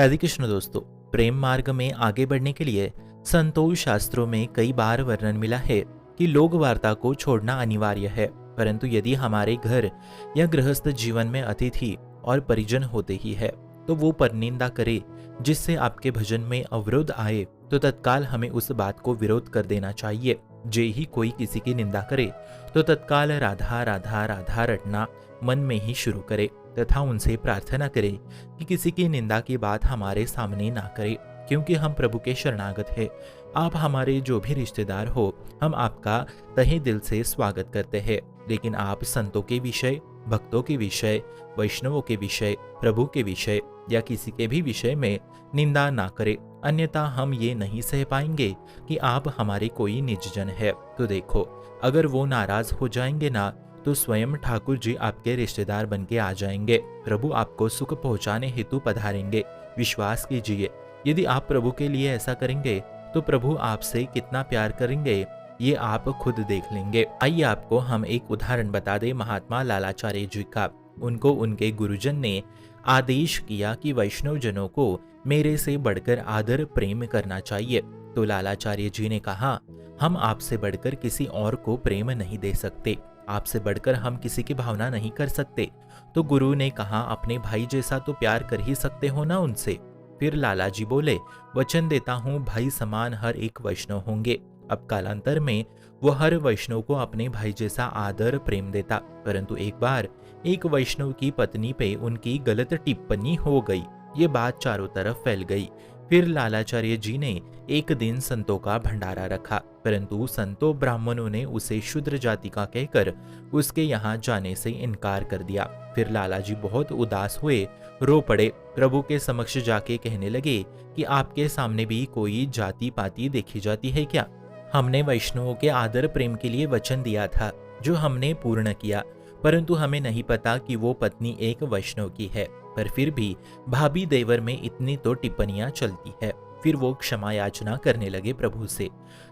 राधे कृष्ण दोस्तों। प्रेम मार्ग में आगे बढ़ने के लिए संतों शास्त्रों में कई बार वर्णन मिला है कि लोक वार्ता को छोड़ना अनिवार्य है। परंतु यदि हमारे घर या गृहस्थ जीवन में अतिथि और परिजन होते ही है तो वो परनिंदा करे जिससे आपके भजन में अवरोध आए तो तत्काल हमें उस बात को विरोध कर देना चाहिए। जे ही कोई किसी की निंदा करे तो तत्काल राधा राधा राधा रटना मन में ही शुरू करे तथा उनसे प्रार्थना करे कि किसी की निंदा की बात हमारे सामने ना करे, क्योंकि हम प्रभु के शरणागत हैं। आप हमारे जो भी रिश्तेदार हो, हम आपका तहे दिल से स्वागत करते हैं। लेकिन आप संतों के विषय, भक्तों के विषय, वैष्णवों के विषय, प्रभु के विषय या किसी के भी विषय में निंदा ना करें, अन्यथा हम ये नहीं सह पाएंगे कि आप हमारे कोई निजजन है। तो देखो, अगर वो नाराज हो जाएंगे ना तो स्वयं ठाकुर जी आपके रिश्तेदार बन के आ जाएंगे। प्रभु आपको सुख पहुंचाने हेतु पधारेंगे। विश्वास कीजिए, यदि आप प्रभु के लिए ऐसा करेंगे तो प्रभु आपसे कितना प्यार करेंगे ये आप खुद देख लेंगे। आइए आपको हम एक उदाहरण बता दें महात्मा लालाचार्य जी का। उनको उनके गुरुजन ने आदेश किया कि वैष्णव जनों को मेरे से बढ़कर आदर प्रेम करना चाहिए। तो लालाचार्य जी ने कहा, हम आपसे बढ़कर किसी और को प्रेम नहीं दे सकते, आपसे बढ़कर हम किसी की भावना नहीं कर सकते। तो गुरु ने कहा, अपने भाई जैसा तो प्यार कर ही सकते हो ना उनसे। फिर लाला जी बोले, वचन देता हूँ भाई समान हर एक वैष्णव होंगे। अब कालांतर में वो हर वैष्णव को अपने भाई जैसा आदर प्रेम देता। परंतु एक बार एक वैष्णव की पत्नी पे उनकी गलत टिप्पणी हो गई। ये बात चारों तरफ फैल गई। फिर लालाचार्य जी ने एक दिन संतों का भंडारा रखा, परंतु संतों ब्राह्मणों ने उसे शूद्र जाति का कहकर उसके यहाँ जाने से इनकार कर दिया। फिर लाला जी बहुत उदास हुए, रो पड़े। प्रभु के समक्ष जाके कहने लगे कि आपके सामने भी कोई जाति पाति देखी जाती है क्या? हमने वैष्णवों के आदर प्रेम के लिए वचन दिया था जो हमने पूर्ण किया, परंतु हमें नहीं पता कि वो पत्नी एक वैष्णव की है। पर फिर भी भाभी देवर में इतनी तो टिप्पणियां चलती है। फिर वो क्षमा याचना करने लगे प्रभु से।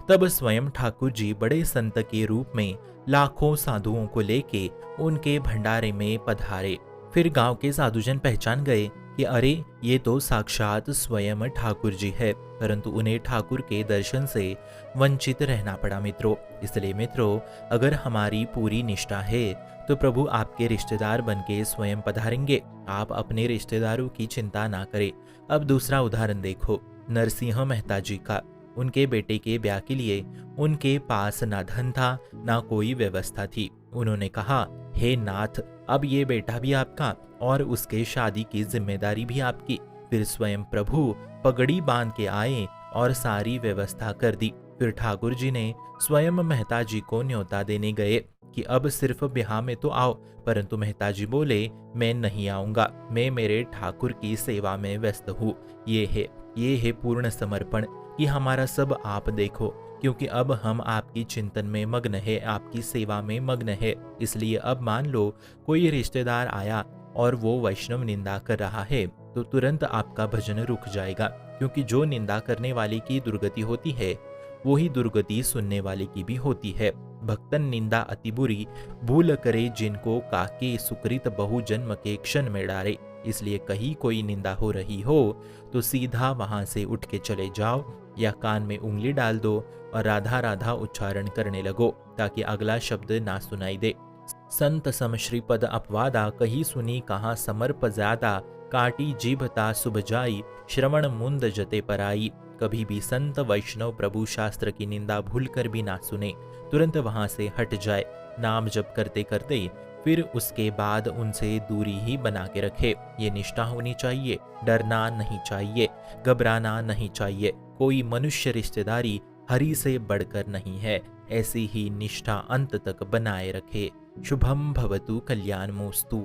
तब स्वयं ठाकुर जी बड़े संत के रूप में लाखों साधुओं को लेके उनके भंडारे में पधारे। फिर गांव के साधुजन पहचान गए कि अरे, ये तो साक्षात स्वयं ठाकुर जी है। परंतु उन्हें ठाकुर के दर्शन से वंचित रहना पड़ा मित्रों। इसलिए मित्रों, अगर हमारी पूरी निष्ठा है तो प्रभु आपके रिश्तेदार बनके स्वयं पधारेंगे। आप अपने रिश्तेदारों की चिंता ना करें। अब दूसरा उदाहरण देखो, नरसिंह मेहता जी का। उनके बेटे के ब्याह के लिए उनके पास ना धन था ना कोई व्यवस्था थी। उन्होंने कहा, हे नाथ, अब ये बेटा भी आपका और उसके शादी की जिम्मेदारी भी आपकी। फिर स्वयं प्रभु पगड़ी बांध के आए और सारी व्यवस्था कर दी। फिर ठाकुर जी ने स्वयं मेहता जी को न्योता देने गए कि अब सिर्फ ब्याह में तो आओ। परंतु मेहता जी बोले, मैं नहीं आऊंगा, मैं मेरे ठाकुर की सेवा में व्यस्त हूँ। ये है पूर्ण समर्पण कि हमारा सब आप देखो, क्योंकि अब हम आपकी चिंतन में मग्न है, आपकी सेवा में मग्न है। इसलिए अब मान लो कोई रिश्तेदार आया और वो वैष्णव निंदा कर रहा है तो तुरंत आपका भजन रुक जाएगा, क्योंकि जो निंदा करने वाले की दुर्गति होती है वही दुर्गति सुनने वाले की भी होती है। भक्तन निंदा अति बुरी, भूल करे जिनको काके सुकृत बहु जन्म के क्षण में डारे। इसलिए कहीं कोई निंदा हो रही हो तो सीधा वहां से उठ के चले जाओ या कान में उंगली डाल दो और राधा राधा उच्चारण करने लगो, ताकि अगला शब्द ना सुनाई दे। संत सम श्रीपद अपवादा, कही सुनी कहाँ समर्प ज्यादा, काटी जीभता शुभ जाई, श्रवण मुंद जते पराई। कभी भी संत वैष्णव प्रभु शास्त्र की निंदा भूलकर भी ना सुने, तुरंत वहां से हट जाए। नाम जप करते करते फिर उसके बाद उनसे दूरी ही बना के रखे। ये निष्ठा होनी चाहिए, डरना नहीं चाहिए, घबराना नहीं चाहिए। कोई मनुष्य रिश्तेदारी हरि से बढ़कर नहीं है। ऐसी ही निष्ठा अंत तक बनाए रखे। शुभम भवतु कल्याणमोस्तु।